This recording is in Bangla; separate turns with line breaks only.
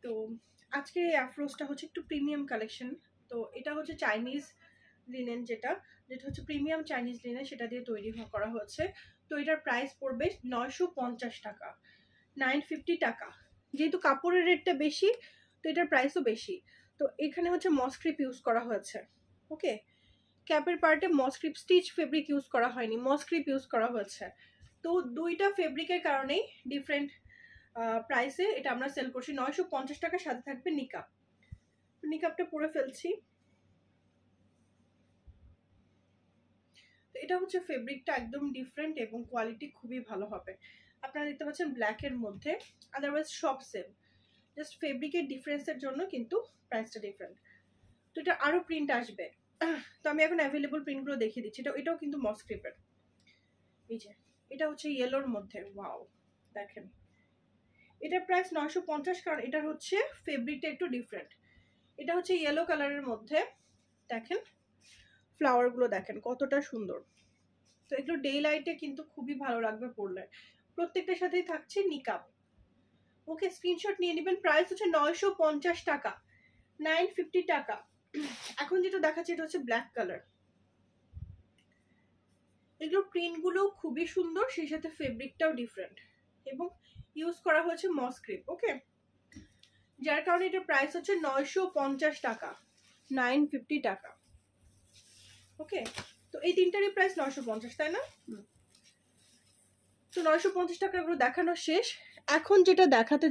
তো আজকে এই আফরোজটা হচ্ছে একটু প্রিমিয়াম কালেকশন। তো এটা হচ্ছে চাইনিজ লিনেন, যেটা হচ্ছে প্রিমিয়াম চাইনিজ লিনেন, সেটা দিয়ে তৈরি করা হচ্ছে। তো এটার প্রাইস পড়বে 950 টাকা, 950 টাকা। যেহেতু কাপড়ের রেটটা বেশি, তো এটার প্রাইসও বেশি। তো এখানে হচ্ছে মসক্রিপ ইউজ করা হয়েছে। ওকে, ক্যাপের পার্টে মসক্রিপ, স্টিচ ফেব্রিক ইউজ করা হয়নি, মসক্রিপ ইউজ করা হয়েছে। তো দুইটা ফেব্রিকের কারণেই ডিফারেন্ট প্রাইসে এটা আমরা সেল করছি। 950 টাকার সাথে থাকবে নিকাপ। নিকাপটা পরে ফেলছি। তো এটা হচ্ছে ফেব্রিকটা একদম ডিফারেন্ট এবং কোয়ালিটি খুবই ভালো হবে। আপনারা দেখতে পাচ্ছেন ব্ল্যাকের মধ্যে, আদারওয়াইজ সব সেম, জাস্ট ফেব্রিকের ডিফারেন্সের জন্য কিন্তু প্রাইসটা ডিফারেন্ট। তো এটা আরো প্রিন্ট আসবে, তো আমি এখন অ্যাভেলেবল প্রিন্টগুলো দেখিয়ে দিচ্ছি। এটাও কিন্তু মসক্রিপের। এই যে এটা হচ্ছে ইয়েলোর মধ্যে, ওয়াও দেখেন। এটার প্রাইস 950, কারণ এটার হচ্ছে ফেব্রিকটা একটু ডিফারেন্ট। এটা হচ্ছে ইয়েলো কালারের মধ্যে, দেখেন ফ্লাওয়ারগুলো দেখেন কতটা সুন্দর। তো এগুলো ডে লাইটে কিন্তু খুবই ভালো লাগবে পরলে। প্রত্যেকটার সাথেই থাকছে নিকাব। ওকে, স্ক্রিনশট নিয়ে নেবেন। প্রাইস হচ্ছে 950 টাকা, 950 টাকা। এখন যেটা দেখাচ্ছি এটা হচ্ছে ব্ল্যাক কালার। এগুলো প্রিন্টগুলো খুবই সুন্দর, সেই সাথে ফেব্রিকটাও ডিফারেন্ট এবং ইউজ করা হয়েছে মসক্রিপ। ওকে, যার কারণে এটা প্রাইস হচ্ছে 950 টাকা, 950 টাকা। ওকে, তো এই তিনটারই প্রাইস 950, তাই না? তো 950 টাকা এগুলো দেখানো শেষ। এখন যেটা দেখাতে